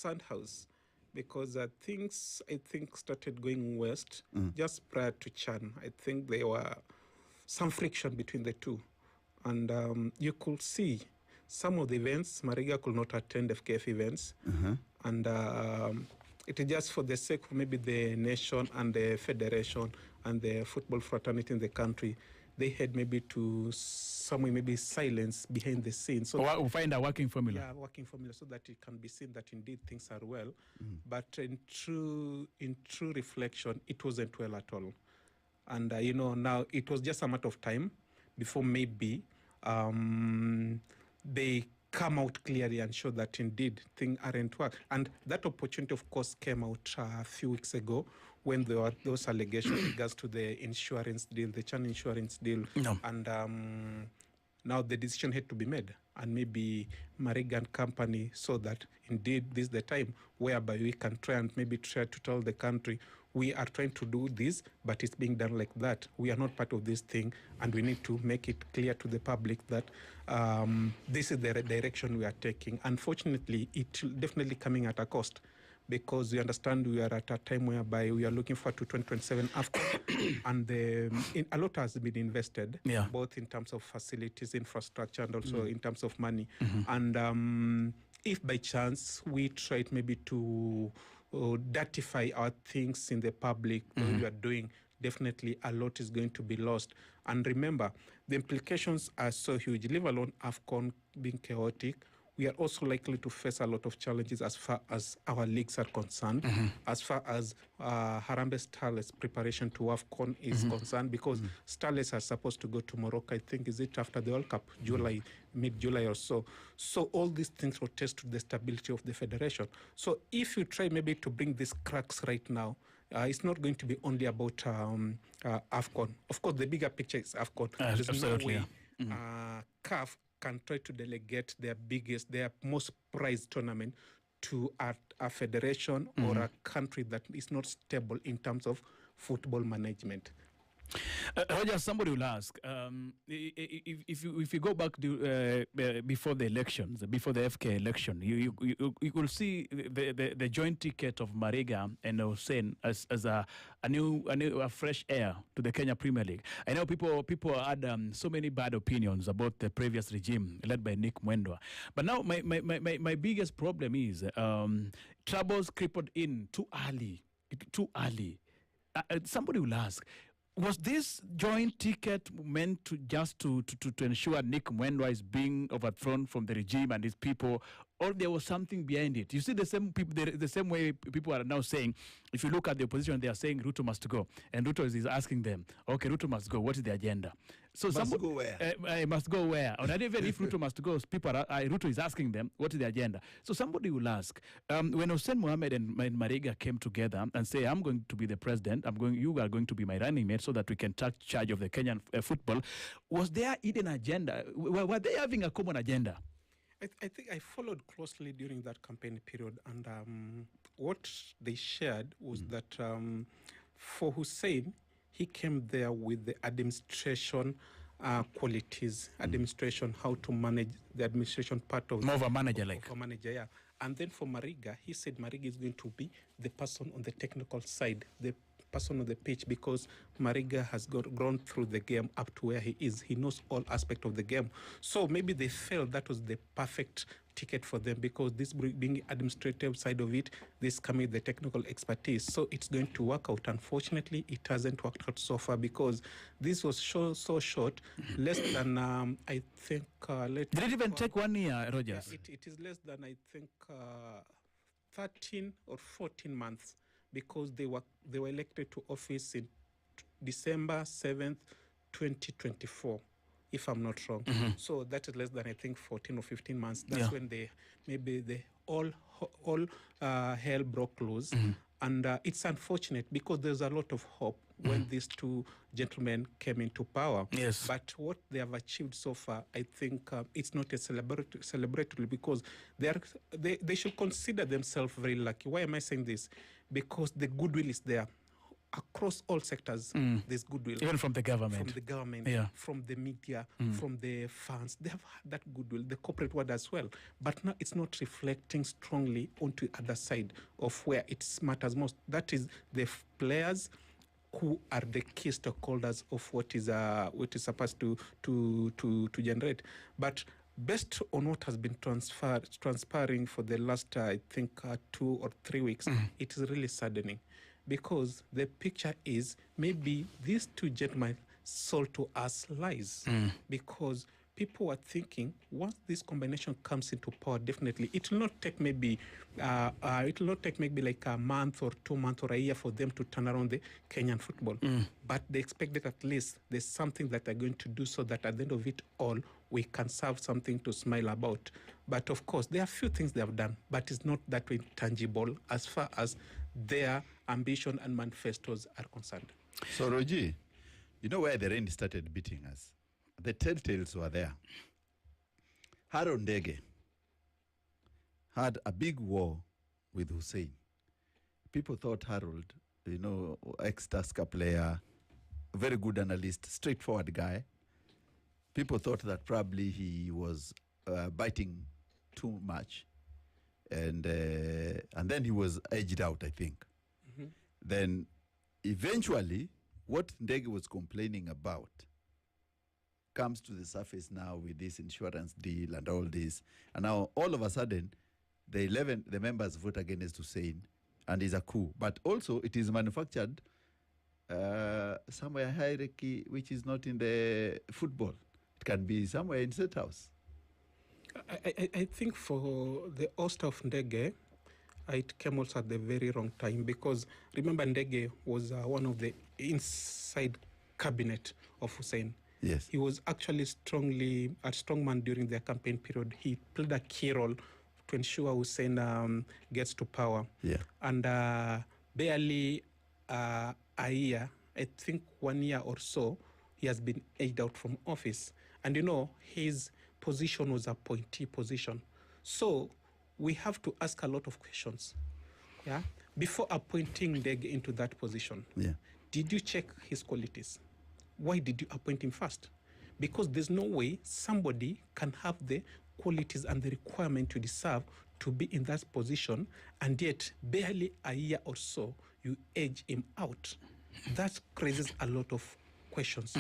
concerned house because things, I think, started going west just prior to Chan. I think there were some friction between the two. And you could see some of the events, Mariga could not attend FKF events. And it is just for the sake of maybe the nation and the federation and the football fraternity in the country. They had maybe to somewhere maybe silence behind the scenes. So we'll find a working formula. Yeah, working formula, so that it can be seen that indeed things are well. But in true reflection, it wasn't well at all. And now it was just a matter of time before maybe they come out clearly and show that indeed things aren't work. And that opportunity, of course, came out a few weeks ago when there were those allegations with regards to the insurance deal, the Chan insurance deal. No. And now the decision had to be made. And maybe Mariga and company saw that indeed this is the time whereby we can try to tell the country, we are trying to do this, but it's being done like that. We are not part of this thing, and we need to make it clear to the public that this is the direction we are taking. Unfortunately, it's definitely coming at a cost, because we understand we are at a time whereby we are looking forward to 2027 AFCON, and a lot has been invested, both in terms of facilities, infrastructure, and also in terms of money. And if by chance we tried maybe to dirtify our things in the public, what we are doing, definitely a lot is going to be lost. And remember, the implications are so huge, leave alone AFCON being chaotic. We are also likely to face a lot of challenges as far as our leagues are concerned, as far as Harambee Starlets preparation to AFCON is concerned, because Starlets are supposed to go to Morocco, I think, is it after the World Cup, mid-July or so. So all these things will test to the stability of the federation. So if you try maybe to bring these cracks right now, it's not going to be only about AFCON. Of course, the bigger picture is AFCON. There's no way CAF can try to delegate their most prized tournament to a federation or a country that is not stable in terms of football management. Roger, somebody will ask, if you go back to, before the elections, before the FK election, you will see the joint ticket of Mariga and Hussein as a fresh air to the Kenya Premier League. I know people had so many bad opinions about the previous regime led by Nick Mwendwa. But now my biggest problem is troubles crippled in too early. Somebody will ask, was this joint ticket meant to just to ensure Nick Mwendwa is being overthrown from the regime and his people, or there was something behind it? You see, the same people, the same way people are now saying, if you look at the opposition, they are saying Ruto must go, and Ruto is asking them, okay, Ruto must go. What is the agenda? So must go where? Must go where? Or not even if Ruto must go, Ruto is asking them, what is the agenda? So somebody will ask, when Hussein Mohammed and Mariga came together and say, I'm going to be the president, you are going to be my running mate, so that we can take charge of the Kenyan football, was there hidden agenda? Were they having a common agenda? I think I followed closely during that campaign period, and what they shared was that for Hussein, he came there with the administration qualities, administration, how to manage the administration part of more of a manager, like a manager, yeah. And then for Mariga, he said Mariga is going to be the person on the technical side, the person on the pitch, because Mariga has grown through the game up to where he is. He knows all aspects of the game. So maybe they felt that was the perfect ticket for them, because this being administrative side of it, this coming with the technical expertise. So it's going to work out. Unfortunately, it hasn't worked out so far, because this was so short, less than, I think... Did it even take 1 year, Rogers? Yeah, it is less than, I think, 13 or 14 months. Because they were elected to office in December 7th, 2024, if I'm not wrong. So that is less than, I think, 14 or 15 months. That's when all hell broke loose. And it's unfortunate, because there's a lot of hope when these two gentlemen came into power. Yes. But what they have achieved so far, I think it's not a celebratory, because they should consider themselves very lucky. Why am I saying this? Because the goodwill is there. across all sectors, there's goodwill. Even from the government. From the government, Yeah. from the media, from the fans. They have had that goodwill, the corporate world as well. But now it's not reflecting strongly onto the other side of where it matters most. That is the players who are the key stakeholders of what is supposed to generate. But based on what has been transpiring for the last, I think, 2 or 3 weeks, it is really saddening, because the picture is maybe these two gentlemen sold to us lies, because people were thinking once this combination comes into power, definitely it will not take maybe like a month or 2 months or a year for them to turn around the Kenyan football. But they expected at least there's something that they're going to do, so that at the end of it all, we can serve something to smile about. But of course, there are a few things they have done, but it's not that way tangible as far as their ambition and manifestos are concerned. So, Roji, you know where the rain started beating us? The telltales were there. Harold Ndege had a big war with Hussein. People thought Harold, ex-Tusker player, very good analyst, straightforward guy. People thought that probably he was biting too much. And then he was edged out, I think. Then eventually, what Ndege was complaining about comes to the surface now with this insurance deal and all this. And now all of a sudden, the members vote against Hussein, and it's a coup. But also it is manufactured somewhere hierarchy which is not in the football. It can be somewhere in State House. I think for the host of Ndege, it came also at the very wrong time, because remember Ndege was one of the inside cabinet of Hussein. Yes. He was actually a strong man during their campaign period. He played a key role to ensure Hussein gets to power. Yeah. And barely a year, I think 1 year or so, he has been edged out from office. And his position was a appointee position. So we have to ask a lot of questions. Yeah. Before appointing Ndege into that position, did you check his qualities? Why did you appoint him first? Because there's no way somebody can have the qualities and the requirement you deserve to be in that position, and yet barely a year or so you edge him out. That raises a lot of questions,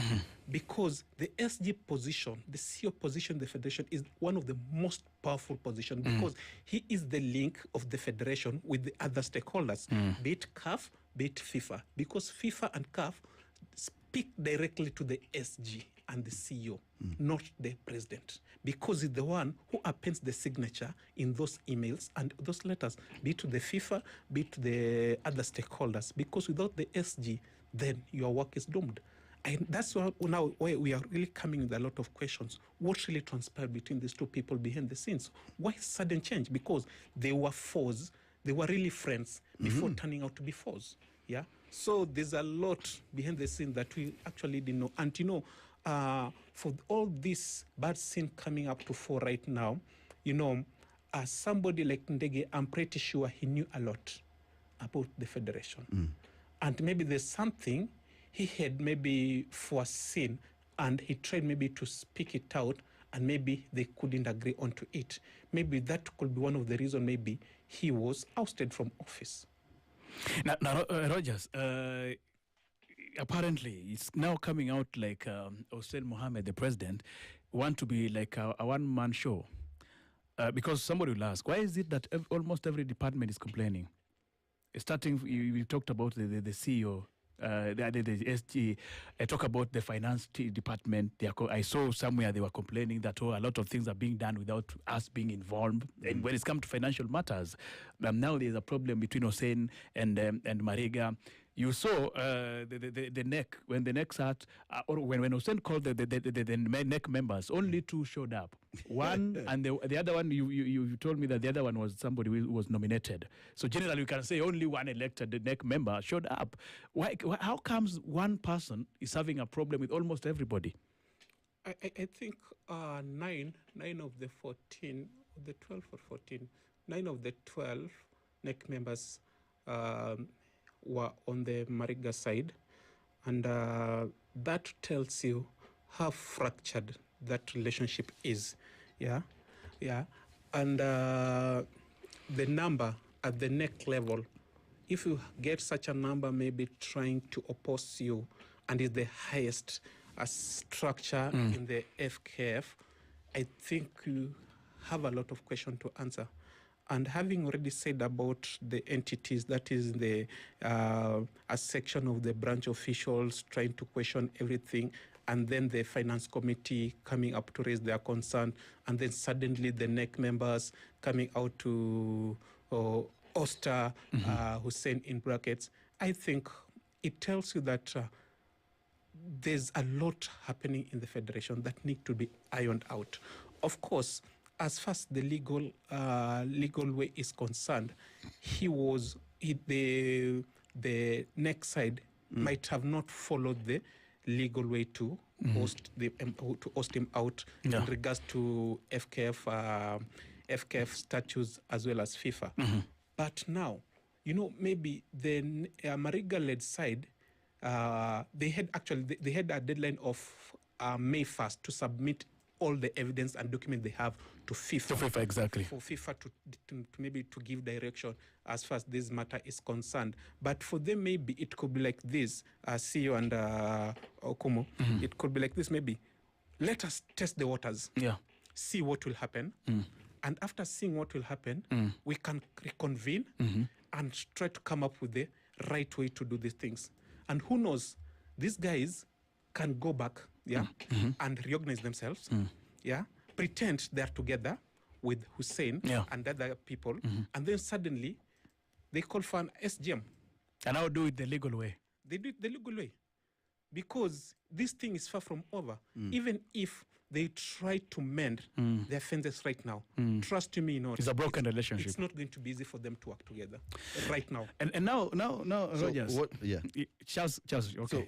because the SG position, the CEO position, the federation is one of the most powerful positions, because he is the link of the federation with the other stakeholders, be it CAF, be it FIFA, because FIFA and CAF speak directly to the SG and the CEO, not the president, because he's the one who appends the signature in those emails and those letters, be it to the FIFA, be it to the other stakeholders, because without the SG, then your work is doomed. And that's why now we are really coming with a lot of questions. What really transpired between these two people behind the scenes? Why sudden change? Because they were foes. They were really friends before turning out to be foes. Yeah. So there's a lot behind the scenes that we actually didn't know. And for all this bad scene coming up to fore right now, somebody like Ndege, I'm pretty sure he knew a lot about the federation. And maybe there's something he had maybe foreseen, and he tried maybe to speak it out, and maybe they couldn't agree onto it. Maybe that could be one of the reasons maybe he was ousted from office. Now Rogers, apparently it's now coming out like Hussein Mohammed, the president, want to be like a one-man show. Because somebody will ask, why is it that almost every department is complaining? Starting, you talked about the CEO, the SG. I talk about the finance department. I saw somewhere they were complaining that a lot of things are being done without us being involved. And when it comes to financial matters, now there's a problem between Hussein and Mariga. You saw the NEC, when the NEC sat, or when Hussein called the NEC members, only 2 showed up. One, and the other one, you told me that the other one was somebody who was nominated. So generally, you can say only one elected the NEC member showed up. Why? How comes one person is having a problem with almost everybody? I think 9 of the 14, the 12 or 14, 9 of the 12 NEC members were on the Mariga side, and that tells you how fractured that relationship is. Yeah, and the number at the neck level, if you get such a number maybe trying to oppose you and is the highest structure in the FKF, I think you have a lot of questions to answer. And having already said about the entities, that is the a section of the branch officials trying to question everything, and then the finance committee coming up to raise their concern, and then suddenly the NEC members coming out to Oster Hussein in brackets, I think it tells you that there's a lot happening in the federation that need to be ironed out. Of course, as far as the legal way is concerned, the next side might have not followed the legal way to host him out in regards to FKF statutes as well as FIFA. But now, maybe the Mariga-led side, they had a deadline of May 1st to submit all the evidence and documents they have to FIFA. To FIFA, exactly. For FIFA to maybe to give direction as far as this matter is concerned. But for them, maybe it could be like this, C.E.O. and Okumu, it could be like this maybe. Let us test the waters. Yeah. See what will happen. And after seeing what will happen, we can reconvene and try to come up with the right way to do these things. And who knows, these guys can go back, and reorganize themselves, pretend they're together with Hussein and other people, and then suddenly they call for an SGM. And I'll do it the legal way. They do it the legal way. Because this thing is far from over. Even if they try to mend their fences right now, trust me, it's a broken relationship. It's not going to be easy for them to work together right now. And now, So Rogers. Charles, okay. So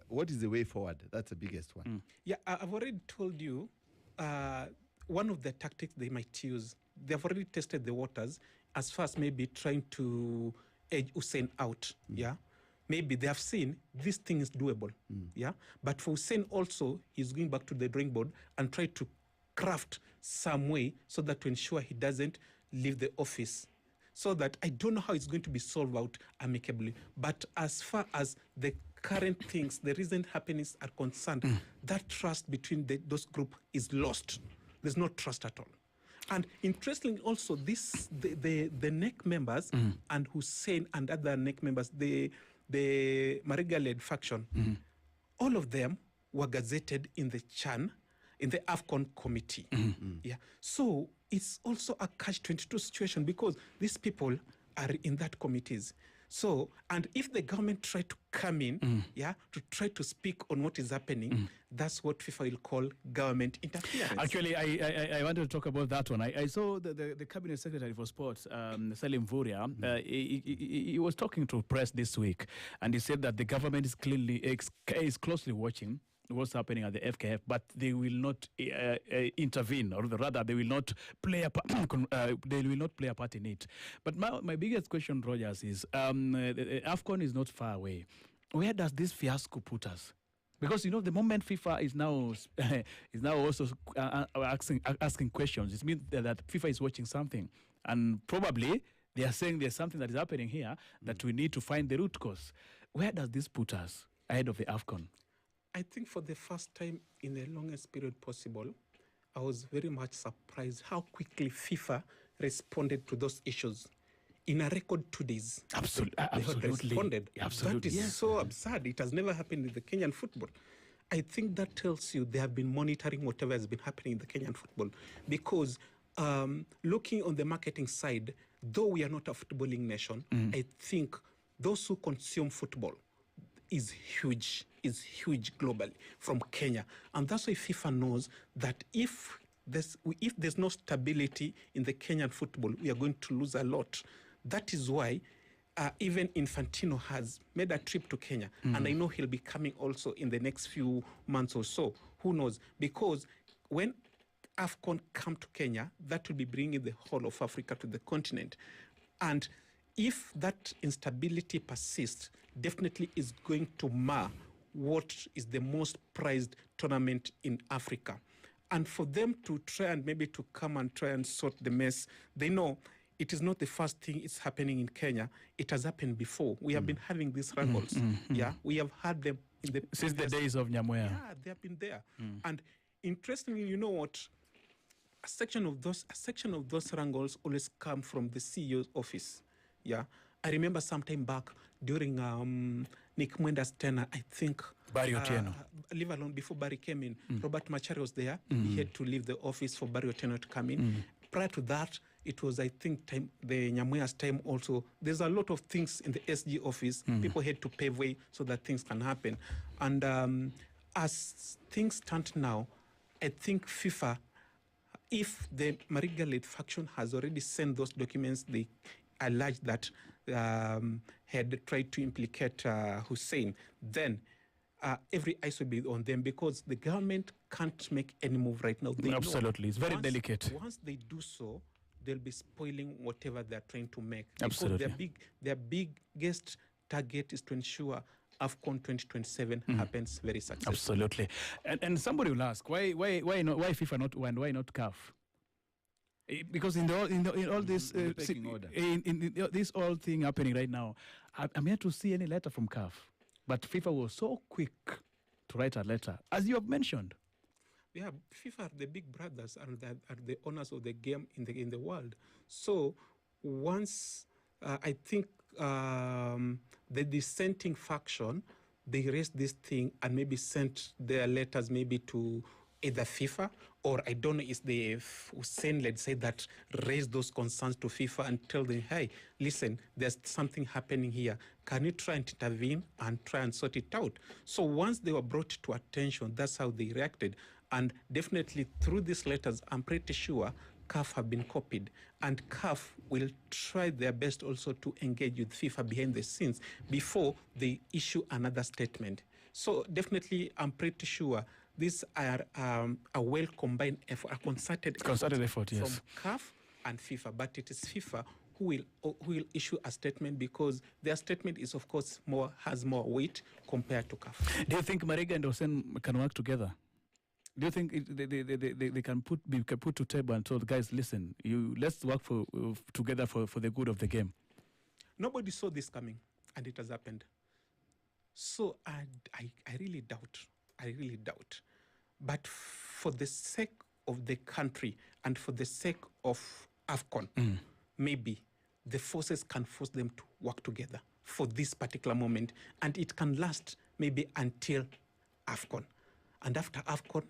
what is the way forward? That's the biggest one. Yeah, I've already told you one of the tactics they might use. They've already tested the waters as far as maybe trying to edge Hussein out. Maybe they have seen this thing is doable. But for Hussein also, he's going back to the drawing board and try to craft some way so that to ensure he doesn't leave the office. So that I don't know how it's going to be solved out amicably. But as far as the current things, the recent happenings are concerned, that trust between those groups is lost. There's no trust at all. And interestingly also, the NEC members and Hussein and other NEC members, the Mariga-led faction, all of them were gazetted in the CHAN, in the AFCON committee. So it's also a catch-22 situation because these people are in that committees. So, and if the government try to come in, to try to speak on what is happening, that's what FIFA will call government interference. Actually, I wanted to talk about that one. I saw the Cabinet Secretary for Sports, Salim Vuria, he was talking to press this week, and he said that the government is closely watching what's happening at the FKF, but they will not intervene, or rather, they will not play a part in it. But my biggest question, Rogers, is AFCON is not far away. Where does this fiasco put us? Because the moment FIFA is now also asking questions, it means that FIFA is watching something, and probably they are saying there's something that is happening here that we need to find the root cause. Where does this put us ahead of the AFCON? I think for the first time in the longest period possible, I was very much surprised how quickly FIFA responded to those issues. In a record 2 days, absolutely responded. Absolutely. That is so absurd. It has never happened in the Kenyan football. I think that tells you they have been monitoring whatever has been happening in the Kenyan football. Because looking on the marketing side, though we are not a footballing nation, I think those who consume football is huge globally from Kenya. And that's why FIFA knows that if there's no stability in the Kenyan football, we are going to lose a lot. That is why even Infantino has made a trip to Kenya. And I know he'll be coming also in the next few months or so. Who knows? Because when AFCON come to Kenya, that will be bringing the whole of Africa to the continent. And if that instability persists, definitely is going to mar what is the most prized tournament in Africa. And for them to try and maybe to come and try and sort the mess, they know it is not the first thing it's happening in Kenya. It has happened before. We have been having these wrangles. Yeah, we have had them in the Since the days of Nyamwea. Yeah, they have been there. And interestingly, you know what? A section of those wrangles always come from the CEO's office. Yeah, I remember some time back during Nick Mwenda's tenure, I think. Barry Otieno. Leave alone before Barry came in. Robert Machari was there. He had to leave the office for Barry Otieno to come in. Prior to that, it was, I think, the Nyamwea's time also. There's a lot of things in the SG office. People had to pave way so that things can happen. And as things stand now, I think FIFA, if the Mariga-led faction has already sent those documents, they allege that had tried to implicate Hussein, then every eyes will be on them, because the government can't make any move right now. They Absolutely. It's very delicate. Once they do so, they'll be spoiling whatever they're trying to make. Absolutely. Because their biggest target is to ensure AFCON 2027 happens very successfully. Absolutely. And somebody will ask, why FIFA not and why not CAF? Because in all this in this whole thing happening right now, I'm yet to see any letter from CAF. But FIFA was so quick to write a letter, as you have mentioned. Yeah, FIFA are the big brothers and are the owners of the game in the world. So once I think the dissenting faction, they raised this thing and maybe sent their letters maybe to either FIFA, or I don't know, is the Hussein, let's say, that raised those concerns to FIFA and tell them, hey, listen, there's something happening here. Can you try and intervene and try and sort it out? So once they were brought to attention, that's how they reacted. And definitely through these letters, I'm pretty sure CAF have been copied. And CAF will try their best also to engage with FIFA behind the scenes before they issue another statement. So definitely, I'm pretty sure these are a well-combined effort, a concerted effort, yes, from CAF and FIFA. But it is FIFA who will issue a statement, because their statement is, of course, has more weight compared to CAF. Do you think Mariga and Hussein can work together? Do you think they can be put to table and told, guys, listen, let's work together for the good of the game? Nobody saw this coming, and it has happened. So I really doubt. But for the sake of the country and for the sake of AFCON, maybe the forces can force them to work together for this particular moment, and it can last maybe until AFCON. And after AFCON,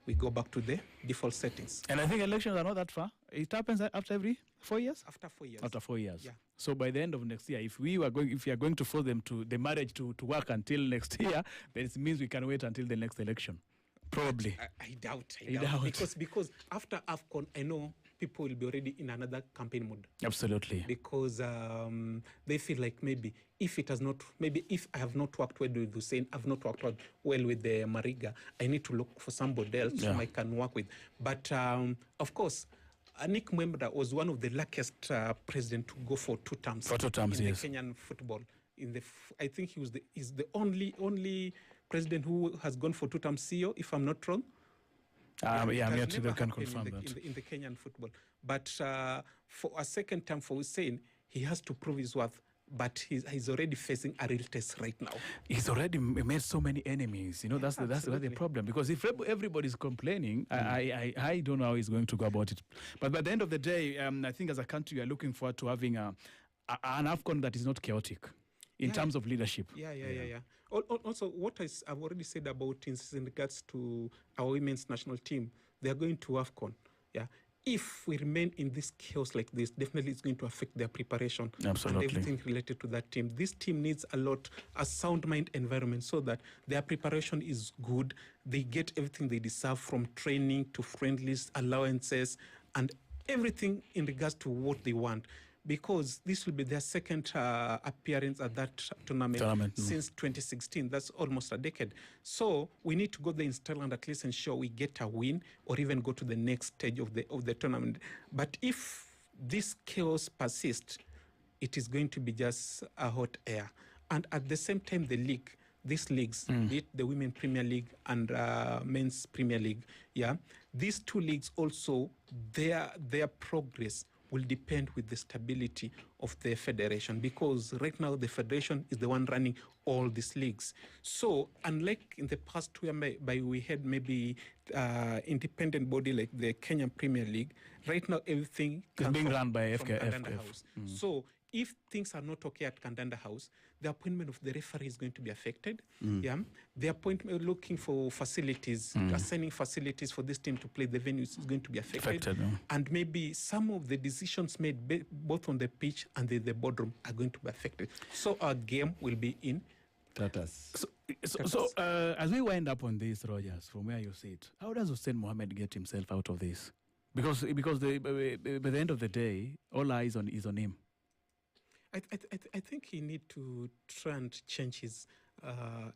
we go back to the default settings. And I think elections are not that far. It happens after every 4 years? After 4 years. After 4 years. Yeah. So by the end of next year, if you are going to force them to the marriage to work until next year, then it means we can wait until the next election. Probably. I doubt. Because after AFCON, I know people will be already in another campaign mode. Absolutely. Because they feel like maybe if I have not worked well with Hussein, I've not worked well with the Mariga, I need to look for somebody else whom I can work with. But of course, Nick Mwenda was one of the luckiest president to go for 2 terms. For 2 terms, in yes. the Kenyan football. I think he's the only president who has gone for 2 terms CEO, if I'm not wrong. I'm yet to confirm that. In the Kenyan football. But for a second term for Hussein, he has to prove his worth. But he's already facing a real test right now. He's already made so many enemies. You know, that's the problem. Because if everybody's complaining, I don't know how he's going to go about it. But by the end of the day, I think as a country, we are looking forward to having an AFCON that is not chaotic in terms of leadership. Yeah. Also, what I've already said about in regards to our women's national team, they are going to AFCON. Yeah. If we remain in this chaos like this, definitely it's going to affect their preparation. Absolutely. And everything related to that team. This team needs a sound mind environment so that their preparation is good. They get everything they deserve, from training to friendlies, allowances, and everything in regards to what they want. Because this will be their second appearance at that tournament since 2016. That's almost a decade. So we need to go there in style and at least ensure we get a win or even go to the next stage of the tournament. But if this chaos persists, it is going to be just a hot air. And at the same time, these leagues, be it the Women Premier League and Men's Premier League, these two leagues also, their progress will depend with the stability of the federation, because right now the federation is the one running all these leagues. So unlike in the past where we had maybe independent body like the Kenyan Premier League, right now everything is being run by Kandanda House. So if things are not okay at Kandanda House, the appointment of the referee is going to be affected. The appointment, looking for facilities, assigning facilities for this team to play the venues is going to be affected. And maybe some of the decisions made both on the pitch and the boardroom are going to be affected. So our game will be in tatters. So as we wind up on this, Rogers, from where you sit, how does Hussein Mohammed get himself out of this? Because by the end of the day, all eyes is on him. I think he need to try and change his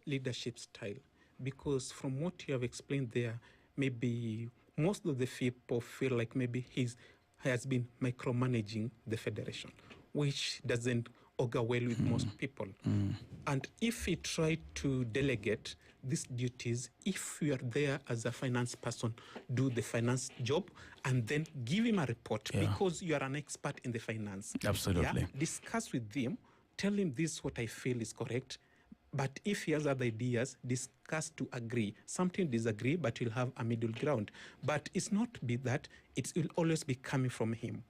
leadership style, because from what you have explained there, maybe most of the people feel like maybe he has been micromanaging the federation, which doesn't augur well with most people. And if he tried to delegate these duties, if you are there as a finance person, do the finance job and then give him a report, because you are an expert in the finance. Absolutely. Discuss with him, tell him this is what I feel is correct. But if he has other ideas, discuss to agree. Something disagree, but you'll have a middle ground. But it's not be that, it will always be coming from him.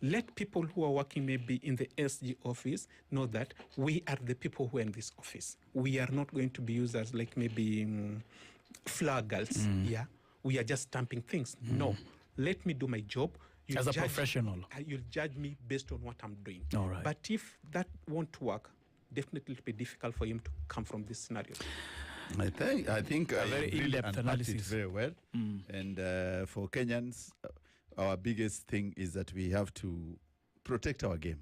Let people who are working maybe in the SG office know that we are the people who are in this office. We are not going to be used as like maybe flower girls. We are just stamping things. No, let me do my job. As a professional. You'll judge me based on what I'm doing. All right. But if that won't work, definitely it'll be difficult for him to come from this scenario. I think a very in-depth analysis. Very well. And for Kenyans, our biggest thing is that we have to protect our game.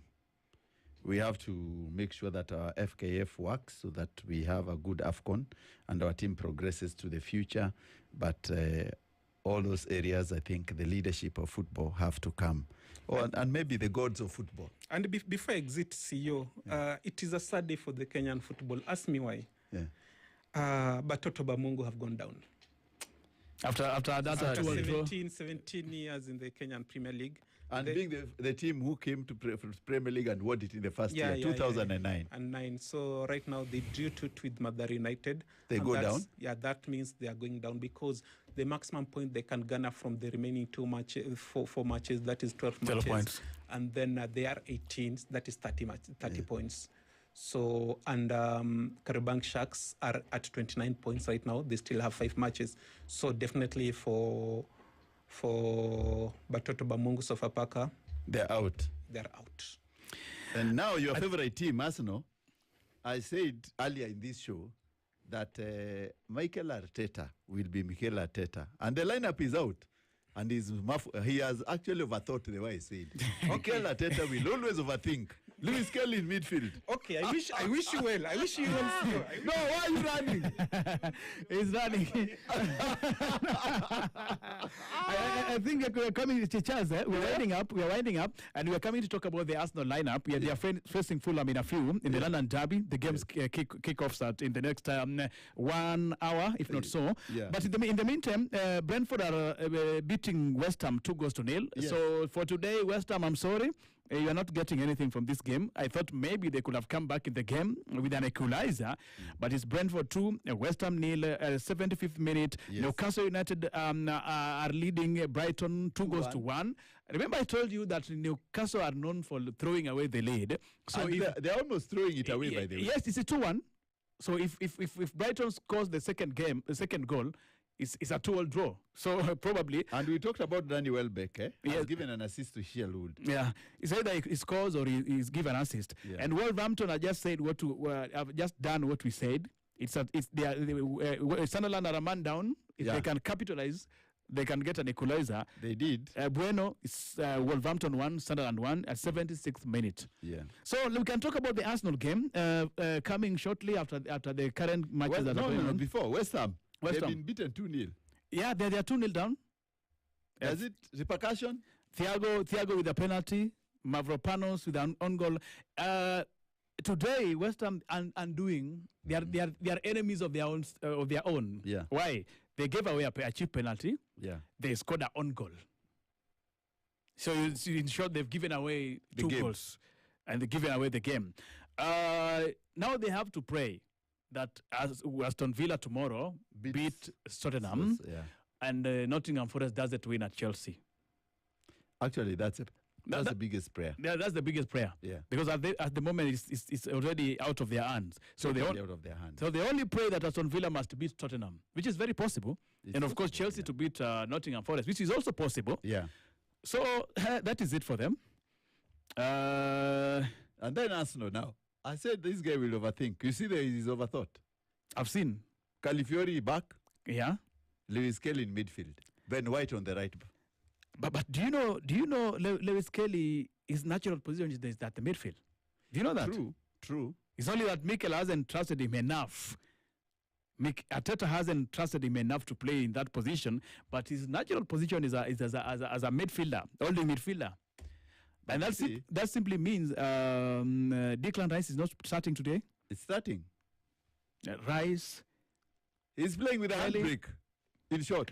We have to make sure that our FKF works so that we have a good AFCON and our team progresses to the future. But all those areas, I think the leadership of football have to come. And maybe the gods of football. And before I exit C.E.O., it is a sad day for the Kenyan football. Ask me why. Batoto Bamungu have gone down. After 17 years in the Kenyan Premier League. And being the team who came to Premier League and won it in the first year, 2009. So right now they drew 2-2 with Mathare United. They go down? Yeah, that means they are going down, because the maximum point they can garner from the remaining four matches, that is 12 matches. Points. And then they are 18, that is 30 points. So, and Kariobangi Sharks are at 29 points right now. They still have 5 matches. So definitely for Batoto Bamungu Sofapaka, they're out. And now your favorite team, Arsenal, I said earlier in this show that Mikel Arteta will be Mikel Arteta. And the lineup is out. And he has actually overthought the way I said. Mikel Arteta will always overthink. Lewis Kelly in midfield. Okay, I wish you well. I wish you well. No, why are you running? He's running. I think we're coming to Charles. We're winding up, and we're coming to talk about the Arsenal lineup. They are facing Fulham in a few in the London Derby. The games kick-offs in the next 1 hour, if not so. But in the meantime, Brentford are beating West Ham 2-0. So for today, West Ham, I'm sorry. You are not getting anything from this game. I thought maybe they could have come back in the game with an equalizer, but it's Brentford 2, West Ham 0, 75th minute. Newcastle United are leading Brighton 2-1. Remember I told you that Newcastle are known for throwing away the lead. So they're almost throwing it away, by the way. Yes, it's a 2-1. So if Brighton scores the second goal, it's a 2-2 draw. So probably. And we talked about Danny Welbeck. He's given an assist to Sherwood. Yeah, it's either he scores or he's given an assist. And Wolverhampton have just said have just done what we said. Sunderland are a man down. If they can capitalize, they can get an equalizer. They did. Bueno, it's Wolverhampton 1, Sunderland 1 at 76th minute. So we can talk about the Arsenal game coming shortly after the current matches that are going on. Before West Ham. They've been beaten 2-0. Yeah, they're 2-0 down. Is it repercussion? Thiago with a penalty. Mavropanos with an own goal. Today, West Ham undoing, they are enemies of their own. Yeah. Why? They gave away a cheap penalty. Yeah. They scored an own goal. So in short, they've given away two goals, and they've given away the game. Now they have to pray that Aston Villa tomorrow beat Tottenham, and Nottingham Forest doesn't win at Chelsea. Actually, that's the biggest prayer. Yeah, that's the biggest prayer. Yeah. Because at the moment it's already out of their hands. So out of their hands. So they only pray that Aston Villa must beat Tottenham, which is very possible. And of course Chelsea to beat Nottingham Forest, which is also possible. Yeah. So that is it for them. And then Arsenal now. I said this guy will overthink. You see, there is overthought. I've seen. Calafiori back. Yeah. Lewis Kelly in midfield. Ben White on the right. But do you know Lewis Kelly, his natural position is at the midfield? Do you know that? True. It's only that Mikel hasn't trusted him enough. Arteta hasn't trusted him enough to play in that position, but his natural position is as a midfielder, holding midfielder. And that simply means Declan Rice is not starting today. It's starting. Rice. He's playing with a handbrake, in short.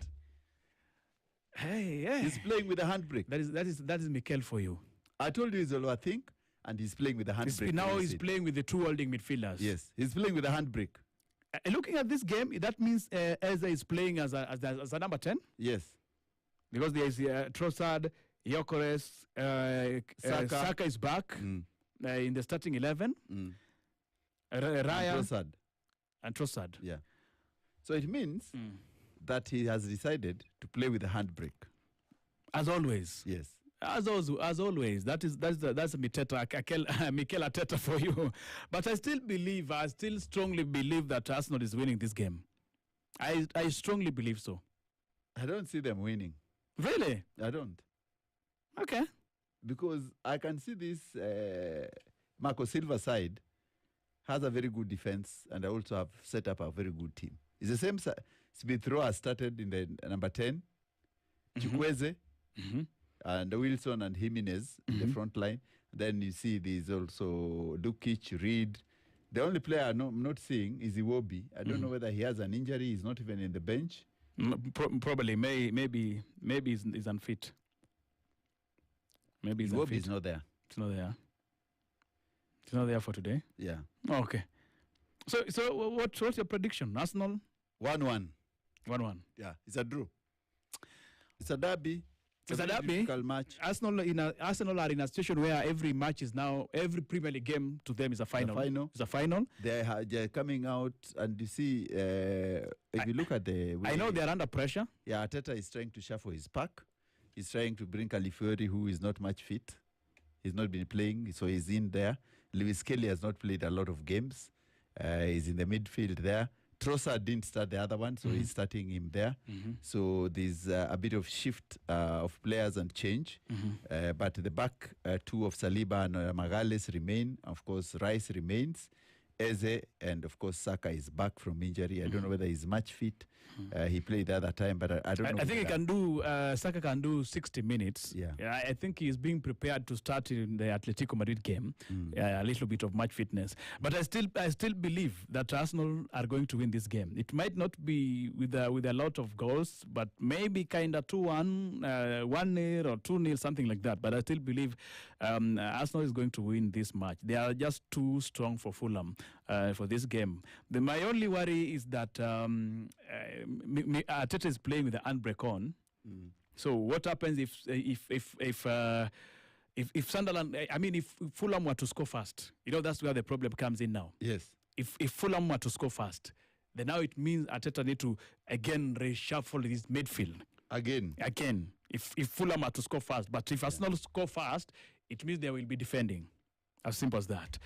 Hey. He's playing with a handbrake. That is Mikel for you. I told you he's overthink, and he's playing with a handbrake. Now he's playing with the two holding midfielders. Yes, he's playing with a handbrake. Looking at this game, that means Eze is playing as a number 10? Yes. Because there is Trossard, Gyökeres, Saka is back in the starting 11. Raya and Trossard. Yeah. So it means that he has decided to play with a handbrake. As always. Yes. As always. That's Mikel Arteta for you. But I still strongly believe that Arsenal is winning this game. I strongly believe so. I don't see them winning. Really? I don't. Okay. Because I can see this Marco Silva side has a very good defense, and I also have set up a very good team. It's the same Smith Rowe has started in the number 10, Chukwueze, and Wilson and Jimenez in the front line. Then you see there's also Dukic, Reed. The only player I'm not seeing is Iwobi. I don't know whether he has an injury. He's not even in the bench. Probably, maybe he's unfit. Maybe he's unfit. Is not there. It's not there. It's not there for today. Yeah. Oh, okay. So what's your prediction? Arsenal 1-1. 1-1. Yeah, it's a draw. It's a derby. It's a derby. Difficult match. Arsenal are in a situation where every Premier League game to them is a final. It's a final. They're coming out, and you see, if you look at the... I know they're under pressure. Yeah, Arteta is trying to shuffle his pack. He's trying to bring Calafiori, who is not much fit. He's not been playing, so he's in there. Lewis Kelly has not played a lot of games. He's in the midfield there. Trossard didn't start the other one, so he's starting him there. So there's a bit of shift of players and change. But the back two of Saliba and Magalhaes remain. Of course, Rice remains. Eze and, of course, Saka is back from injury. I don't know whether he's much fit. He played the other time, but I don't know. I think he can do, Saka can do 60 minutes. Yeah. I think he's being prepared to start in the Atletico Madrid game. A little bit of match fitness. But I still believe that Arsenal are going to win this game. It might not be with a lot of goals, but maybe kind of 2-1, 1-0 or 2-0, something like that. But I still believe Arsenal is going to win this match. They are just too strong for Fulham for this game. My only worry is that Arteta is playing with the handbrake on. So what happens if Sunderland? I mean, if Fulham were to score fast, that's where the problem comes in now. Yes. If Fulham were to score fast, then now it means Arteta need to again reshuffle his midfield. Again. If Fulham are to score fast, but if Arsenal score fast, it means they will be defending. As simple as that.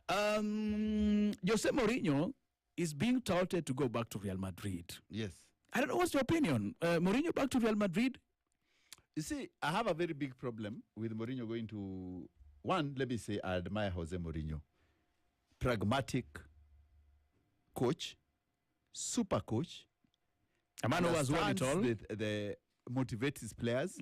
Jose Mourinho is being touted to go back to Real Madrid. Yes. I don't know, what's your opinion? Mourinho back to Real Madrid? You see, I have a very big problem with Mourinho going to... One, let me say, I admire Jose Mourinho. Pragmatic coach, super coach. A man who has won it all. The motivates his players.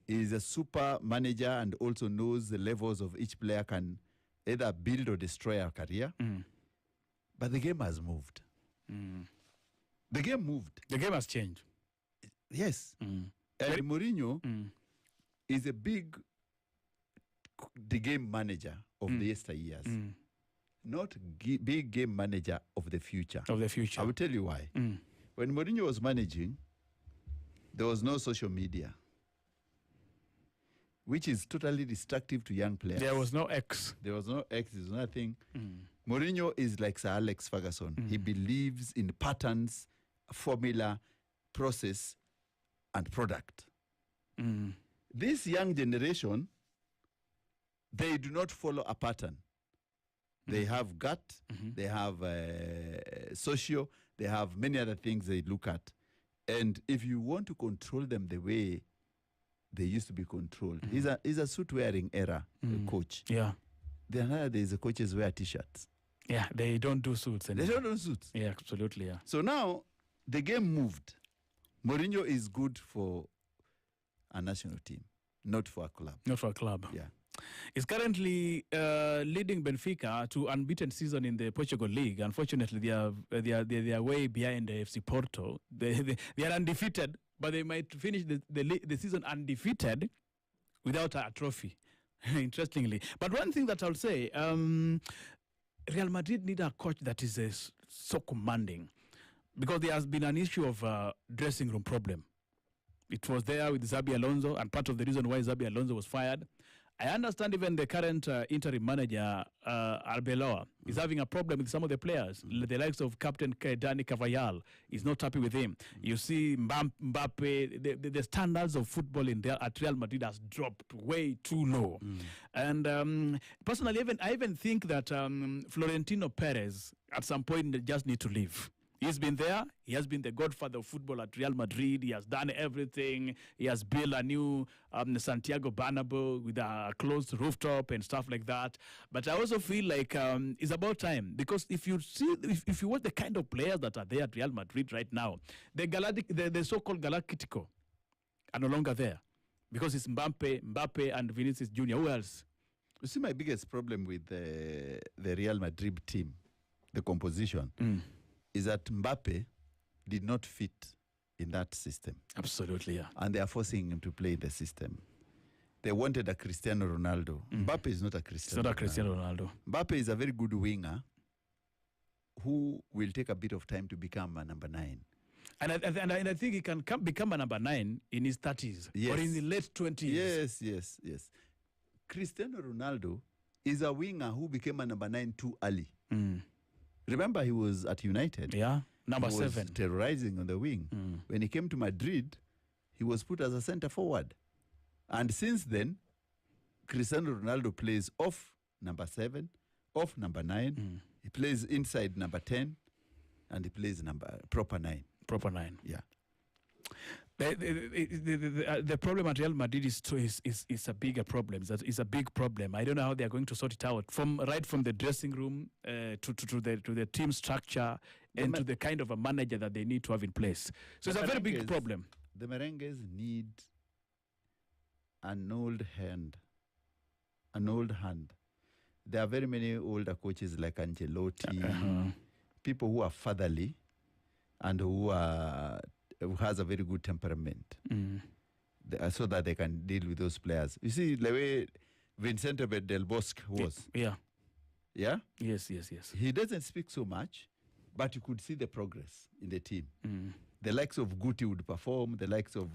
is a super manager and also knows the levels of each player can either build or destroy a career. But the game has moved. The game moved. The game has changed. Yes. And Mourinho is a big the game manager of the yesteryears, not big game manager of the future. Of the future. I will tell you why. When Mourinho was managing, there was no social media, which is totally destructive to young players. There was no X. There was no X, there was nothing. Mourinho is like Sir Alex Ferguson. He believes in patterns, formula, process, and product. This young generation, they do not follow a pattern. They have gut, they have socio, they have many other things they look at. And if you want to control them the way they used to be controlled, he's a suit-wearing era coach. Yeah. Then nowadays the coaches wear T-shirts. Yeah, they don't do suits anymore. They don't do suits. Yeah, absolutely, yeah. So now the game moved. Mourinho is good for a national team, not for a club. Not for a club. Yeah. Is currently leading Benfica to unbeaten season in the Portugal League. Unfortunately, they are way behind the FC Porto. They are undefeated, but they might finish the season undefeated without a trophy. Interestingly, but one thing that I'll say, Real Madrid need a coach that is so commanding, because there has been an issue of dressing room problem. It was there with Xabi Alonso, and part of the reason why Xabi Alonso was fired. I understand even the current interim manager, Arbeloa, is having a problem with some of the players. The likes of Captain Dani Carvajal is not happy with him. You see Mbappe, the standards of football at Real Madrid has dropped way too low. And personally, I even think that Florentino Perez, at some point, just need to leave. He's been there. He has been the godfather of football at Real Madrid. He has done everything. He has built a new Santiago Bernabeu with a closed rooftop and stuff like that. But I also feel like it's about time, because if you watch the kind of players that are there at Real Madrid right now, the so-called Galactico are no longer there, because it's Mbappe and Vinicius Jr. Who else? You see, my biggest problem with the Real Madrid team, the composition, is that Mbappe did not fit in that system. Absolutely, yeah. And they are forcing him to play in the system. They wanted a Cristiano Ronaldo. Mbappe is not a Cristiano Ronaldo. It's not a Cristiano Ronaldo. Mbappe is a very good winger who will take a bit of time to become a number 9. And I think he can become a number 9 in his 30s, or in the late 20s. Yes. Cristiano Ronaldo is a winger who became a number 9 too early. Remember, he was at United. Yeah, number 7. He was terrorizing on the wing. When he came to Madrid, he was put as a center forward. And since then, Cristiano Ronaldo plays off number 7, off number 9. He plays inside number 10, and he plays proper 9. Proper 9. Yeah. The problem at Real Madrid is a bigger problem. It's a big problem. I don't know how they are going to sort it out, right from the dressing room to the team structure and to the kind of a manager that they need to have in place. So it's a very big problem. The Merengues need an old hand. There are very many older coaches like Ancelotti, people who are fatherly and who has a very good temperament, so that they can deal with those players. You see, the way Vicente Del Bosque was. Yeah. Yeah? Yes. He doesn't speak so much, but you could see the progress in the team. The likes of Guti would perform, the likes of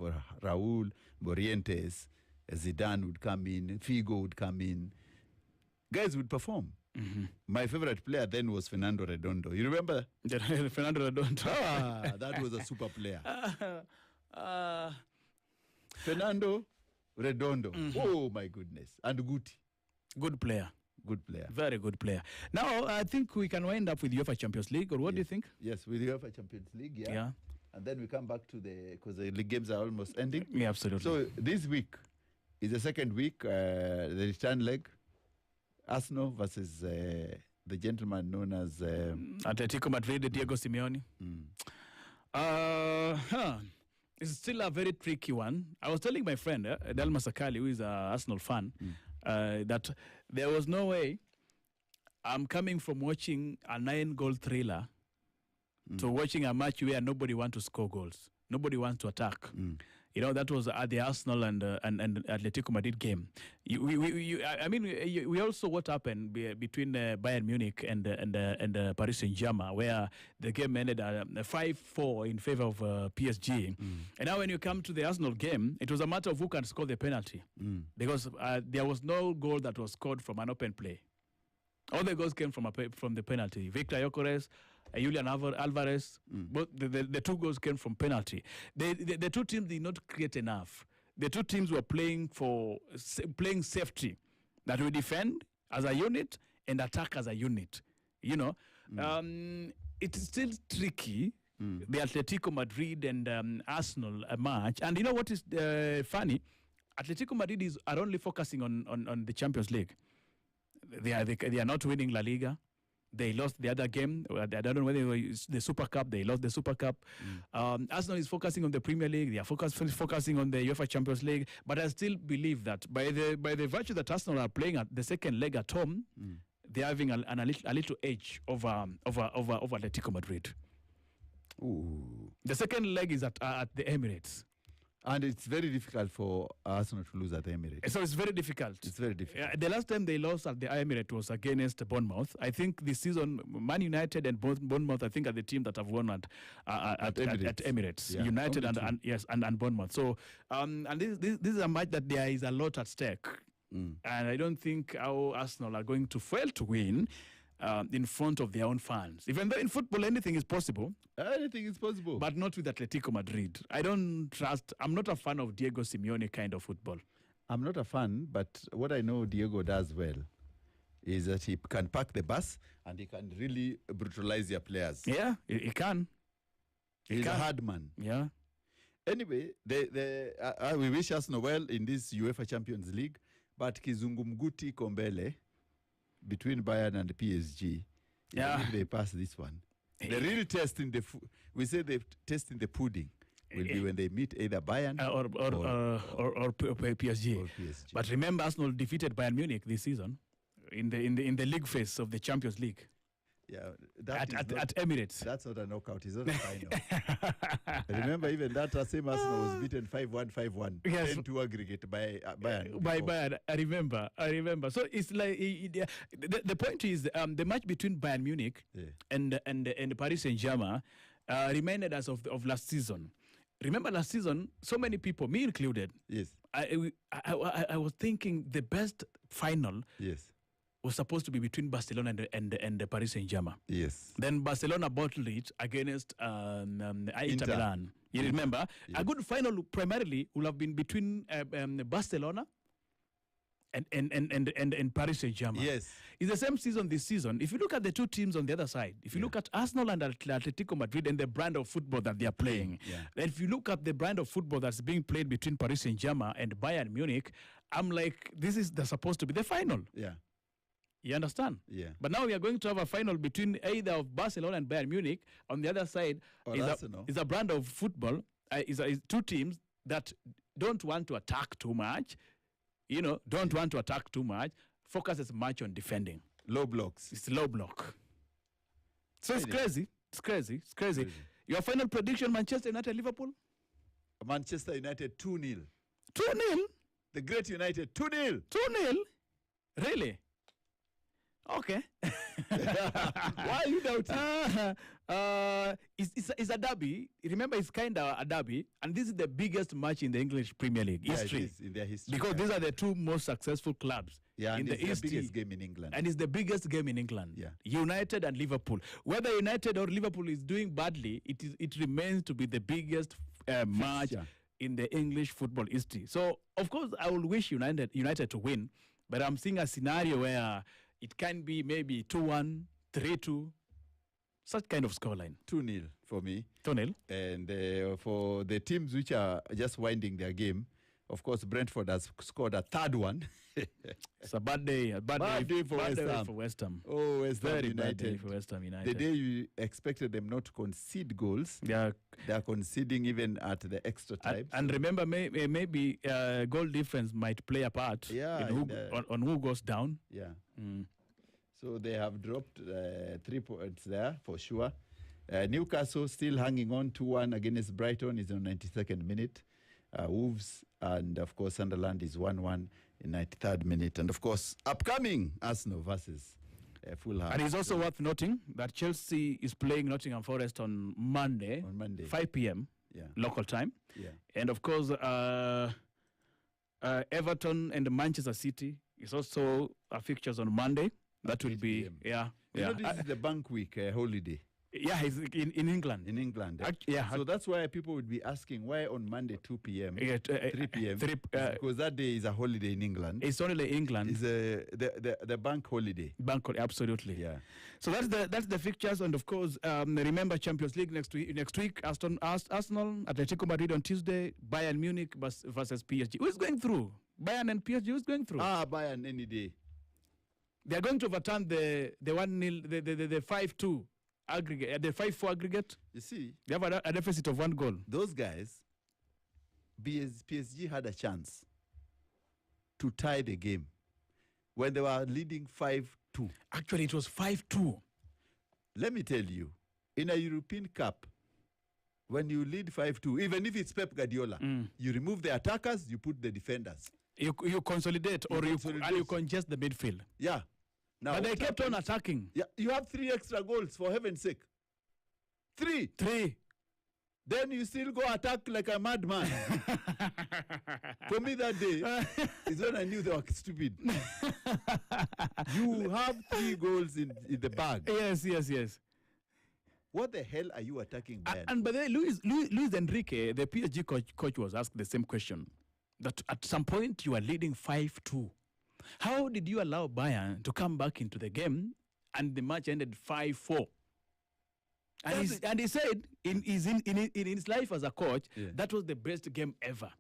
Raul, Morientes, Zidane would come in, Figo would come in. Guys would perform. My favorite player then was Fernando Redondo. You remember? Fernando Redondo. That was a super player. Fernando Redondo. Oh, my goodness. And Guti. Good player. Good player. Very good player. Now, I think we can wind up with UEFA Champions League, or what do you think? Yes, with UEFA Champions League, Yeah. And then we come back to because the league games are almost ending. Yeah, absolutely. So this week is the second week, the return leg. Arsenal versus the gentleman known as Atletico Madrid, Diego Simeone. It's still a very tricky one. I was telling my friend, Dalma Sakali, who is an Arsenal fan, that there was no way I'm coming from watching a 9-goal thriller to watching a match where nobody wants to score goals. Nobody wants to attack. You know, that was at the Arsenal and Atletico Madrid game. We also what happened between Bayern Munich and Paris Saint-Germain, where the game ended 5-4 in favor of PSG. And now when you come to the Arsenal game, it was a matter of who can score the penalty. Because there was no goal that was scored from an open play. All the goals came from the penalty. Victor Gyökeres, Julian Alvarez, both the 2 goals came from penalty. The 2 teams did not create enough. The 2 teams were playing safety, that we defend as a unit and attack as a unit. You know, it's still tricky. The Atletico Madrid and Arsenal match, and you know what is funny? Atletico Madrid are only focusing on the Champions League. They are not winning La Liga. They lost the other game. I don't know whether it was the Super Cup. They lost the Super Cup. Arsenal is focusing on the Premier League. They are focusing on the UEFA Champions League. But I still believe that by the virtue that Arsenal are playing at the second leg at home, they're having a little edge over Atletico Madrid. Ooh. The second leg is at the Emirates. And it's very difficult for Arsenal to lose at the Emirates. So it's very difficult. It's very difficult. The last time they lost at the Emirates was against Bournemouth. I think this season, Man United and Bournemouth, I think, are the team that have won at Emirates. Yeah, United and Bournemouth. So, and this is a match that there is a lot at stake. And I don't think how Arsenal are going to fail to win in front of their own fans. Even though in football anything is possible. Anything is possible. But not with Atletico Madrid. I'm not a fan of Diego Simeone kind of football. I'm not a fan, but what I know Diego does well is that he can park the bus and he can really brutalize their players. Yeah, he can. He's a hard man. Yeah. Anyway, we wish Arsenal well in this UEFA Champions League, but Kizungumguti Kombele between Bayern and PSG, if they pass this one. The real test in we say the test in the pudding will be when they meet either Bayern or PSG. But remember, Arsenal defeated Bayern Munich this season in the league phase of the Champions League. Yeah, at Emirates. That's not a knockout. It's not a final. Remember, even that same Arsenal was beaten 5-1, 5-1. Yes. 10-2 aggregate by Bayern. By Bayern, I remember. So it's like the point is the match between Bayern Munich and Paris Saint-Germain reminded us of last season. Remember last season, so many people, me included. Yes. I was thinking the best final. Yes. Was supposed to be between Barcelona and Paris Saint-Germain. Yes. Then Barcelona bottled it against Inter Milan. You remember? Yes. A good final primarily would have been between Barcelona and Paris Saint-Germain. Yes. It's the same season this season. If you look at the 2 teams on the other side, if you look at Arsenal and Atletico Madrid and the brand of football that they are playing, then if you look at the brand of football that's being played between Paris Saint-Germain and Bayern Munich, I'm like, this is supposed to be the final. Yeah. You understand? Yeah. But now we are going to have a final between either of Barcelona and Bayern Munich. On the other side is a brand of football, is 2 teams that don't want to attack too much, want to attack too much, focus as much on defending. Low blocks. It's low block. So it's crazy. It's crazy. Your final prediction, Manchester United, Liverpool? Manchester United 2-0. 2-0? The great United 2-0. 2-0? Really? Okay. Why are you doubting? It's a derby. Remember, it's kind of a derby, and this is the biggest match in the English Premier League history. It is in their history. Because these are the 2 most successul clubs in the East. It's the biggest game in England. And it's the biggest game in England. Yeah. United and Liverpool. Whether United or Liverpool is doing badly, it remains to be the biggest match in the English football history. So, of course, I will wish United to win, but I'm seeing a scenario where it can be maybe 2-1, 3-2, such kind of scoreline. 2-0 for me. 2-0. And for the teams which are just winding their game, Of course, Brentford has scored a third one. It's a bad day. A bad day for West Ham. Oh, West Ham Very United. bad day for West Ham United. The day you expected them not to concede goals, they are conceding even at the extra time. And remember, maybe goal difference might play a part on who goes down. Yeah. So they have dropped 3 points there for sure. Newcastle still hanging on 2-1 against Brighton is on 92nd minute. Wolves and, of course, Sunderland is 1-1 in 93rd minute. And, of course, upcoming Arsenal versus Fulham. And it's also worth noting that Chelsea is playing Nottingham Forest on Monday. 5 p.m. Local time. Yeah. And, of course, Everton and Manchester City is also fixtures on Monday. That will be, You know, this is the bank week holiday. Yeah, it's in England. In England. So that's why people would be asking why on Monday 2 p.m., 3 p.m. Because that day is a holiday in England. It's only England. It's the bank holiday. Bank holiday, absolutely. Yeah. So that's the fixtures, and of course, remember Champions League next week. Arsenal, Atletico Madrid on Tuesday. Bayern Munich versus PSG. Who is going through? Bayern and PSG. Who's going through? Bayern any day. They are going to overturn the 1-0, the 5-2. Aggregate, the 5-4 aggregate. You see, they have a deficit of 1 goal. Those guys, PSG had a chance to tie the game when they were leading 5-2. Actually, it was 5-2. Let me tell you, in a European Cup, when you lead 5-2, even if it's Pep Guardiola, you remove the attackers, you put the defenders. You consolidate, you congest the midfield. Yeah. Now, but they kept on attacking. Yeah, you have 3 extra goals, for heaven's sake. 3. Then you still go attack like a madman. For me that day is when I knew they were stupid. You have 3 goals in the bag. Yes. What the hell are you attacking Bayern? And by the way, Luis Enrique, the PSG coach, was asked the same question. That at some point you are leading 5-2. How did you allow Bayern to come back into the game and the match ended 5-4? And he said in his life as a coach, that was the best game ever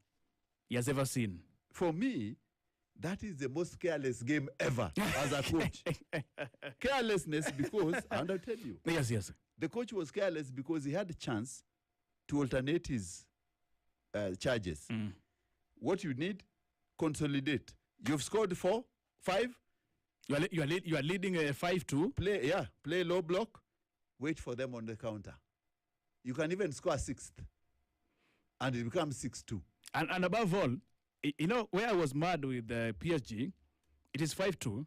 he has ever seen. For me, that is the most careless game ever as a coach. Carelessness because, and I'll tell you. Yes. The coach was careless because he had a chance to alternate his charges. What you need, consolidate. You've scored 4, 5. You are leading 5-2. Play low block. Wait for them on the counter. You can even score 6th, and it becomes 6-2. And above all, you know where I was mad with the PSG. It is 5-2.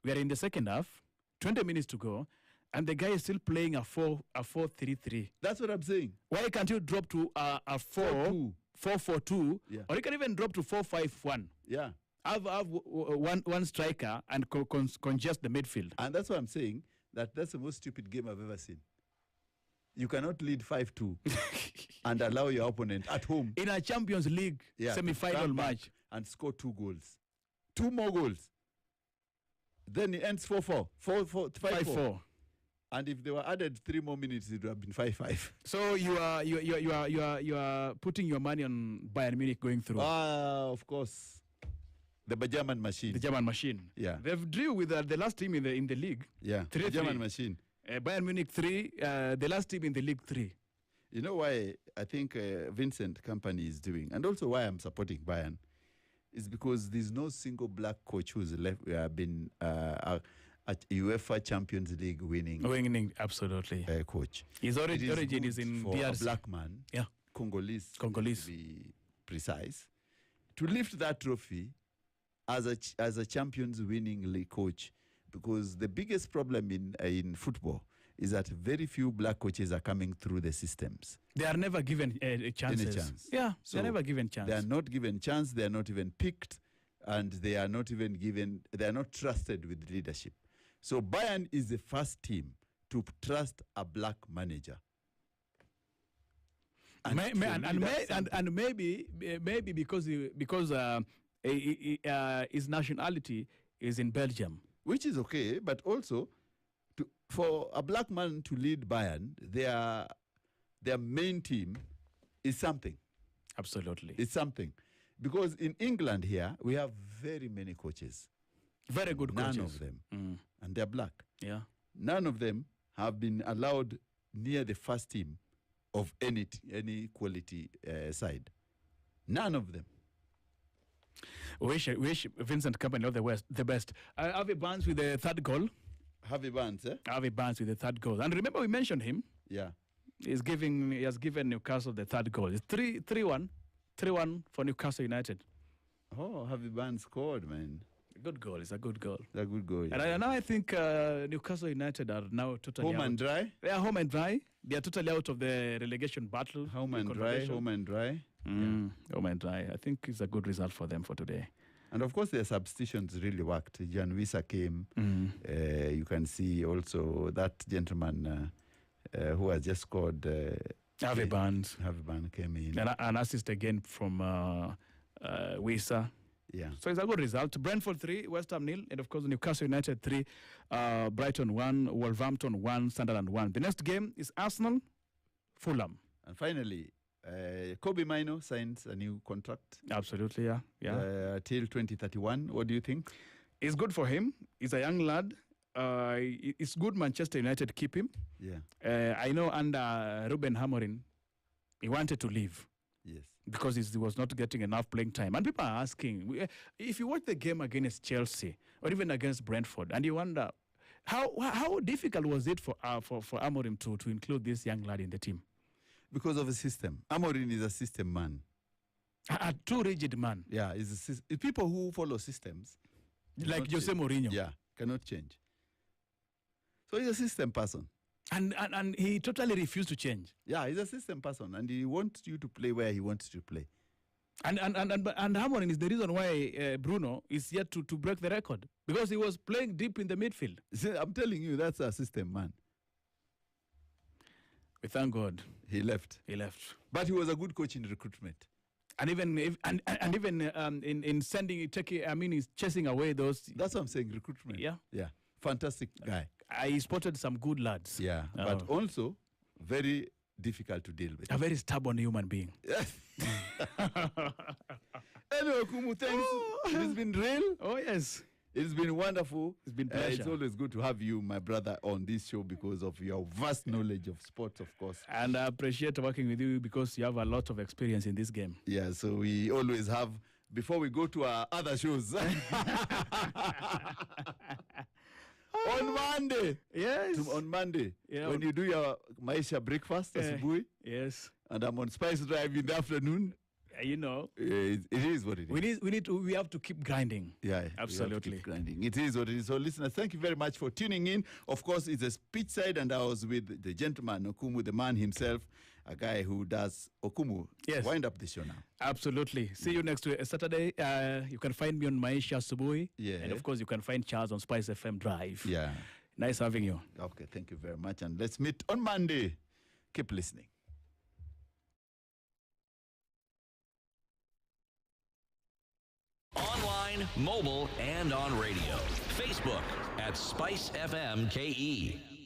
We are in the second half. 20 minutes to go, and the guy is still playing a 4-3-3. That's what I'm saying. Why can't you drop to a 4-4-2, or you can even drop to 4-5-1? Yeah. Have one striker and congest the midfield. And that's what I'm saying, that's the most stupid game I've ever seen. You cannot lead 5-2 and allow your opponent at home. In a Champions League semi-final match. And score 2 goals. 2 more goals. Then it ends 4-4. 5-4. And if they were added 3 more minutes, it would have been 5-5. So you are putting your money on Bayern Munich going through. Of course. The German machine. The German machine. Yeah. They've drew with the last team in the league. Yeah. 3-3. The German machine. Bayern Munich 3. The last team in the league 3. You know why I think Vincent Kompany is doing, and also why I'm supporting Bayern, is because there's no single black coach who's been at UEFA Champions League winning absolutely coach. His origin is in for DRC. A black man, Congolese to be precise, to lift that trophy as a Champions winning league coach, because the biggest problem in football is that very few black coaches are coming through the systems. They are never given a chance. Yeah, so they're never given chance. They are not given chance. They are not even picked, and they are not even given. They are not trusted with leadership. So Bayern is the first team to trust a black manager. And maybe because his nationality is in Belgium, which is okay, but also for a black man to lead Bayern, their main team is something. Absolutely, it's something. Because in England here, we have very many coaches. Very good coaches. None of them. And they're black. Yeah. None of them have been allowed near the first team of any quality side. None of them. Wish Vincent Company of the best. Harvey Barnes with the third goal. Harvey Barnes, eh? Harvey Barnes with the third goal. And remember, we mentioned him. Yeah. He has given Newcastle the third goal. It's 3-1 for Newcastle United. Oh, Harvey Barnes scored, man. A good goal. It's a good goal. A good goal. Yeah. And now I think Newcastle United are now totally home out. and dry. They are home and dry. They are totally out of the relegation battle. Home and dry. Home and dry. Home and dry. I think it's a good result for them for today. And of course, their substitutions really worked. Jan Wisa came. You can see also that gentleman who has just scored. Harvey Barnes. Harvey Barnes came in. And an assist again from Wisa. Yeah. So it's a good result. Brentford 3, West Ham 0, and of course Newcastle United 3, Brighton 1, Wolverhampton 1, Sunderland 1. The next game is Arsenal, Fulham. And finally, Kobe Mino signs a new contract. Absolutely, yeah. Till 2031. What do you think? It's good for him. He's a young lad. It's good Manchester United keep him. Yeah. I know under Ruben Amorim, he wanted to leave. Yes. Because he was not getting enough playing time. And people are asking, if you watch the game against Chelsea or even against Brentford, and you wonder, how difficult was it for Amorim to include this young lad in the team? Because of the system. Amorim is a system man. A too rigid man. Yeah, people who follow systems. Like Jose Mourinho. Yeah, cannot change. So he's a system person. And he totally refused to change. Yeah, he's a system person, and he wants you to play where he wants you to play. And Amorim is the reason why Bruno is yet to break the record, because he was playing deep in the midfield. See, I'm telling you, that's a system man. We thank God he left. But he was a good coach in recruitment. And even in he's chasing away those. That's what I'm saying, recruitment. Yeah. Yeah. Fantastic guy. I spotted some good lads. Yeah. But also very difficult to deal with. A very stubborn human being. Anyway, Okumu, thanks. It has been real. Oh, yes. It's been wonderful. It's been pleasure. It's always good to have you, my brother, on this show because of your vast knowledge of sports, of course. And I appreciate working with you because you have a lot of experience in this game. Yeah, so we always have, before we go to our other shows, on Monday. Yes. On Monday, yeah. When you do your Maisha breakfast, asubuhi, yes. And I'm on Spice Drive in the afternoon. You know, it is what it is. We have to keep grinding. Yeah, absolutely. Keep grinding. It is what it is. So, listeners, thank you very much for tuning in. Of course, it's a speech side, and I was with the gentleman Okumu, the man himself, a guy who does Okumu. Yes. Wind up the show now. Absolutely. See you next Saturday. You can find me on Maisha Asubuhi. Yeah. And of course, you can find Charles on SpiceFM Drive. Yeah. Nice having you. Okay, thank you very much. And let's meet on Monday. Keep listening. Online, mobile, and on radio. Facebook at SpiceFM KE.